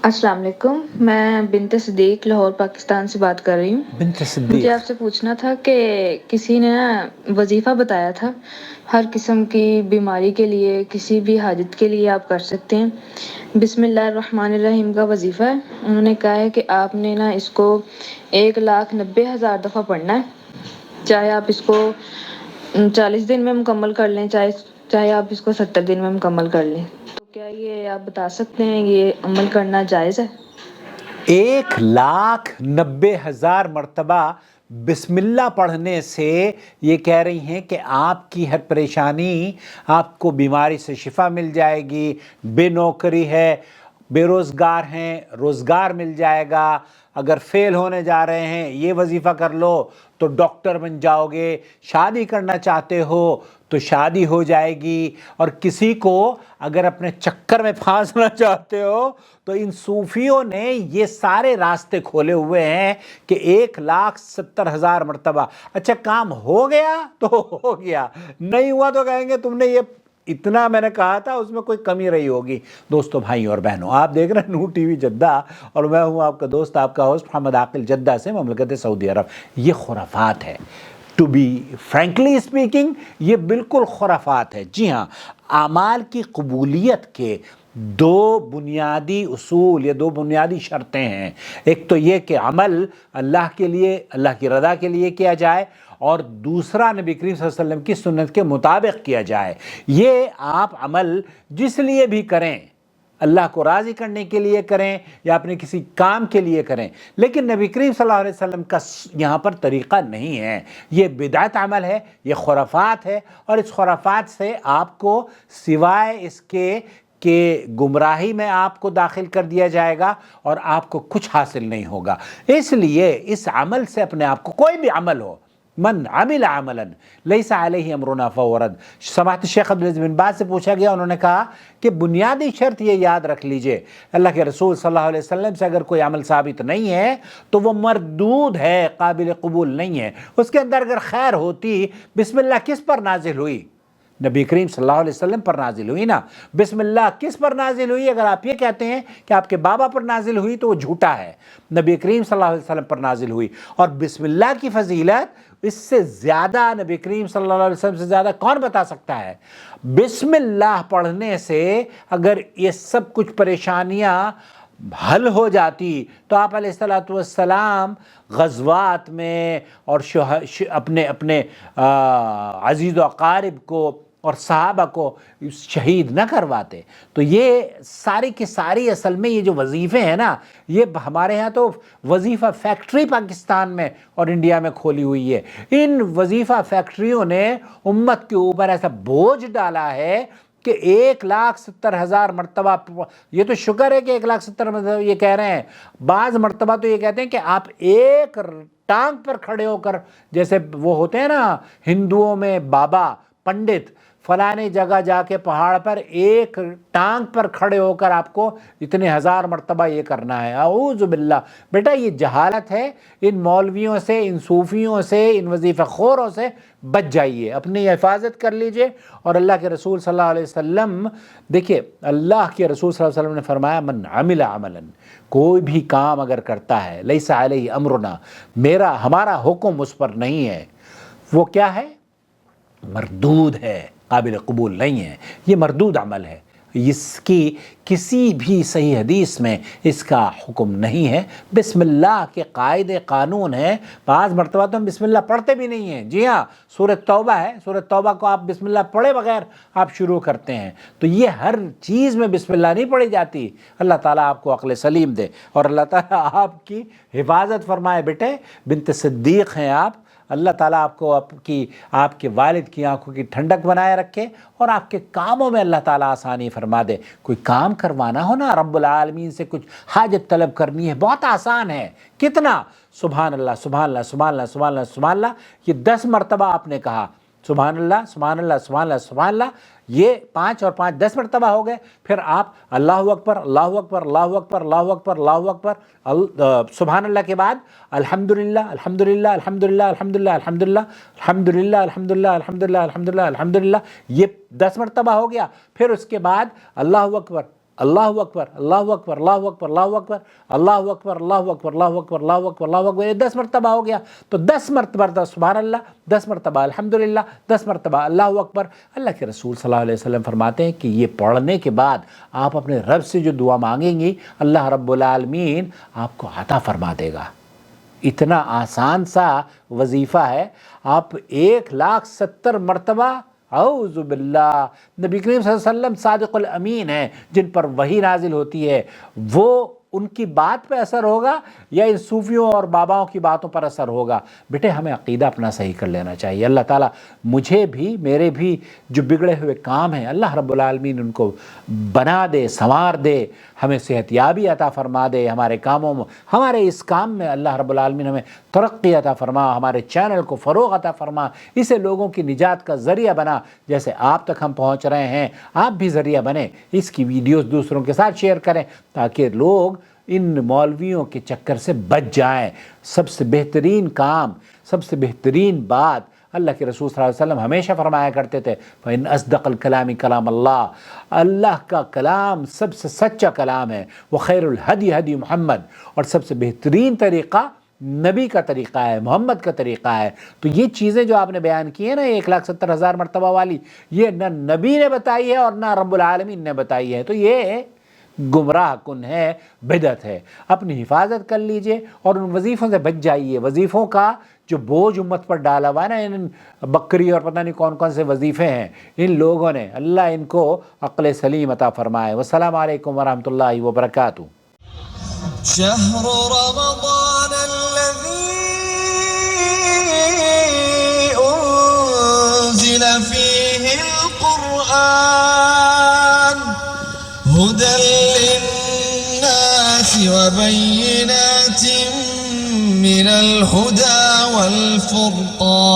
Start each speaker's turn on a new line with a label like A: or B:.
A: السلام علیکم، میں بنت صدیق لاہور پاکستان سے بات کر رہی ہوں۔
B: بنت
A: مجھے
B: صدیق،
A: آپ سے پوچھنا تھا کہ کسی نے وظیفہ بتایا تھا، ہر قسم کی بیماری کے لیے، کسی بھی حاجت کے لیے آپ کر سکتے ہیں۔ بسم اللہ الرحمن الرحیم کا وظیفہ ہے۔ انہوں نے کہا ہے کہ آپ نے اس کو 1,90,000 دفعہ پڑھنا ہے، چاہے آپ اس کو 40 دن میں مکمل کر لیں، چاہے آپ اس کو 70 دن میں مکمل کر لیں۔ تو کیا یہ آپ بتا سکتے ہیں یہ عمل کرنا جائز ہے؟
B: 1,90,000 مرتبہ بسم اللہ پڑھنے سے یہ کہہ رہی ہیں کہ آپ کی ہر پریشانی، آپ کو بیماری سے شفا مل جائے گی، بے نوکری ہے، بے روزگار ہیں، روزگار مل جائے گا، اگر فیل ہونے جا رہے ہیں یہ وظیفہ کر لو تو ڈاکٹر بن جاؤ گے، شادی کرنا چاہتے ہو تو شادی ہو جائے گی، اور کسی کو اگر اپنے چکر میں پھانسنا چاہتے ہو تو ان صوفیوں نے یہ سارے راستے کھولے ہوئے ہیں کہ 1,70,000 مرتبہ۔ اچھا، کام ہو گیا تو ہو گیا، نہیں ہوا تو کہیں گے تم نے یہ اتنا میں نے کہا تھا، اس میں کوئی کمی رہی ہوگی۔ دوستو، بھائی اور بہنوں، آپ دیکھ رہے ہیں نور ٹی وی جدہ، اور میں ہوں آپ کا دوست، آپ کا ہوسٹ محمد عاقل، جدہ سے، مملکت سعودی عرب۔ یہ خرافات ہے، ٹو بی فرینکلی اسپیکنگ، یہ بالکل خرافات ہے۔ جی ہاں، اعمال کی قبولیت کے دو بنیادی اصول یا دو بنیادی شرطیں ہیں۔ ایک تو یہ کہ عمل اللہ کے لیے، اللہ کی رضا کے لیے کیا جائے، اور دوسرا نبی کریم صلی اللہ علیہ وسلم کی سنت کے مطابق کیا جائے۔ یہ آپ عمل جس لیے بھی کریں، اللہ کو راضی کرنے کے لیے کریں یا اپنے کسی کام کے لیے کریں، لیکن نبی کریم صلی اللہ علیہ وسلم کا یہاں پر طریقہ نہیں ہے۔ یہ بدعت عمل ہے، یہ خرافات ہے، اور اس خرافات سے آپ کو سوائے اس کے کہ گمراہی میں آپ کو داخل کر دیا جائے گا اور آپ کو کچھ حاصل نہیں ہوگا۔ اس لیے اس عمل سے اپنے آپ کو، کوئی بھی عمل ہو، من عمل عملا لیس علیہ امرنا فہو رد، سماحت شیخ عبدالعزیز بن باز سے پوچھا گیا، انہوں نے کہا کہ بنیادی شرط یہ یاد رکھ لیجئے، اللہ کے رسول صلی اللہ علیہ وسلم سے اگر کوئی عمل ثابت نہیں ہے تو وہ مردود ہے، قابل قبول نہیں ہے۔ اس کے اندر اگر خیر ہوتی، بسم اللہ کس پر نازل ہوئی؟ نبی کریم صلی اللہ علیہ وسلم پر نازل ہوئی نا۔ بسم اللہ کس پر نازل ہوئی؟ اگر آپ یہ کہتے ہیں کہ آپ کے بابا پر نازل ہوئی تو وہ جھوٹا ہے، نبی کریم صلی اللہ علیہ وسلم پر نازل ہوئی۔ اور بسم اللہ کی فضیلت اس سے زیادہ، نبی کریم صلی اللہ علیہ وسلم سے زیادہ کون بتا سکتا ہے؟ بسم اللہ پڑھنے سے اگر یہ سب کچھ پریشانیاں حل ہو جاتی تو آپ علیہ السلام غزوات میں اور اپنے عزیز و اقارب کو اور صحابہ کو شہید نہ کرواتے۔ تو یہ ساری کی ساری اصل میں یہ جو وظیفے ہیں نا، یہ ہمارے ہاں تو وظیفہ فیکٹری پاکستان میں اور انڈیا میں کھولی ہوئی ہے۔ ان وظیفہ فیکٹریوں نے امت کے اوپر ایسا بوجھ ڈالا ہے کہ 1,70,000 مرتبہ، یہ تو شکر ہے کہ 1,70,000 مرتبہ یہ کہہ رہے ہیں، بعض مرتبہ تو یہ کہتے ہیں کہ آپ ایک ٹانگ پر کھڑے ہو کر، جیسے وہ ہوتے ہیں نا ہندوؤں میں بابا پنڈت، فلانے جگہ جا کے پہاڑ پر ایک ٹانگ پر کھڑے ہو کر آپ کو اتنے ہزار مرتبہ یہ کرنا ہے۔ اعوذ باللہ، بیٹا یہ جہالت ہے۔ ان مولویوں سے، ان صوفیوں سے، ان وظیفہ خوروں سے بچ جائیے، اپنی حفاظت کر لیجئے۔ اور اللہ کے رسول صلی اللہ علیہ وسلم، دیکھیے اللہ کے رسول صلی اللہ علیہ وسلم نے فرمایا، من عمل عملا، کوئی بھی کام اگر کرتا ہے، لیس علیہ امرنا، ہمارا حکم اس پر نہیں ہے، وہ کیا ہے؟ مردود ہے، قابل قبول نہیں ہے، یہ مردود عمل ہے۔ اس کی کسی بھی صحیح حدیث میں اس کا حکم نہیں ہے۔ بسم اللہ کے قاعدے قانون ہے، بعض مرتبہ تو ہم بسم اللہ پڑھتے بھی نہیں ہیں۔ جی ہاں، سورۃ توبہ ہے، سورۃ توبہ کو آپ بسم اللہ پڑھے بغیر آپ شروع کرتے ہیں، تو یہ ہر چیز میں بسم اللہ نہیں پڑھی جاتی۔ اللہ تعالیٰ آپ کو عقل سلیم دے اور اللہ تعالیٰ آپ کی حفاظت فرمائے۔ بیٹے، بنت صدیق ہیں آپ، اللہ تعالیٰ آپ کو آپ کے والد کی آنکھوں کی ٹھنڈک بنائے رکھے اور آپ کے کاموں میں اللہ تعالیٰ آسانی فرما دے۔ کوئی کام کروانا ہو نا، رب العالمین سے کچھ حاجت طلب کرنی ہے، بہت آسان ہے۔ کتنا؟ سبحان اللہ سبحان اللہ سبحان اللہ سبحان اللہ سبحان اللہ، یہ 10 مرتبہ آپ نے کہا، سبحان اللہ سبحان اللہ سبحان اللہ سبحان اللہ، یہ 5 اور 5 10 مرتبہ ہو گئے۔ پھر آپ اللہ اکبر اللہ اکبر اللہ اکبر اللہ اکبر اللہ اکبر، سبحان اللہ کے بعد الحمدللہ الحمدللہ الحمدللہ الحمدللہ الحمدللہ الحمدللہ الحمدللہ الحمدللہ الحمدللہ الحمدللہ، یہ 10 مرتبہ ہو گیا۔ پھر اس کے بعد اللہ اکبر اللہ اکبر اللہ اکبر اللہ اکبر اللہ اکبر اللہ اکبر اللہ اکبر اللہ اکبر اللہ اکبر اللہ اکبر، یہ 10 مرتبہ ہو گیا تو 10 مرتبہ سبحان اللہ، 10 مرتبہ الحمدللہ، 10 مرتبہ اللہ اکبر۔ اللہ کے رسول صلی اللہ علیہ وسلم فرماتے ہیں کہ یہ پڑھنے کے بعد آپ اپنے رب سے جو دعا مانگیں گی اللہ رب العالمین آپ کو عطا فرما دے گا۔ اتنا آسان سا وظیفہ ہے، آپ 1,70,000 مرتبہ اعوذ باللہ، نبی کریم صلی اللہ علیہ وسلم صادق الامین ہیں جن پر وحی نازل ہوتی ہے، وہ ان کی بات پہ اثر ہوگا یا ان صوفیوں اور باباؤں کی باتوں پر اثر ہوگا؟ بیٹے ہمیں عقیدہ اپنا صحیح کر لینا چاہیے۔ اللہ تعالیٰ مجھے بھی میرے بھی جو بگڑے ہوئے کام ہیں اللہ رب العالمین ان کو بنا دے، سنوار دے، ہمیں صحت یابی عطا فرما دے ہمارے کاموں میں، ہمارے اس کام میں اللہ رب العالمین ہمیں ترقی عطا فرما، ہمارے چینل کو فروغ عطا فرما، اسے لوگوں کی نجات کا ذریعہ بنا، جیسے آپ تک ہم پہنچ رہے ہیں آپ بھی ذریعہ بنیں، اس کی ویڈیوز دوسروں کے ساتھ شیئر کریں تاکہ لوگ ان مولویوں کے چکر سے بچ جائیں۔ سب سے بہترین کام، سب سے بہترین بات اللہ کے رسول صلی اللہ علیہ وسلم ہمیشہ فرمایا کرتے تھے فَإِنْ أَصْدَقَ الْكَلَامِ كَلَامَ اللَّهِ، اللہ کا کلام سب سے سچا کلام ہے، وَخَيْرُ الْهَدِي هَدِي محمد، اور سب سے بہترین طریقہ نبی کا طریقہ ہے، محمد کا طریقہ ہے۔ تو یہ چیزیں جو آپ نے بیان کی ہیں نا 1,70,000 مرتبہ والی، یہ نہ نبی نے بتائی ہے اور نہ رب العالمین نے بتائی ہے، تو یہ گمراہ کن ہے، بدعت ہے۔ اپنی حفاظت کر لیجئے اور ان وظیفوں سے بچ جائیے۔ وظیفوں کا جو بوجھ امت پر ڈالا ہوا ہے نا، ان بکری اور پتہ نہیں کون کون سے وظیفے ہیں ان لوگوں نے، اللہ ان کو عقل سلیم عطا فرمائے۔ والسلام علیکم ورحمۃ اللہ وبرکاتہ۔
C: شهر رمضان الذي أنزل فيه القرآن هدى للناس وبينات من الهدى والفرقان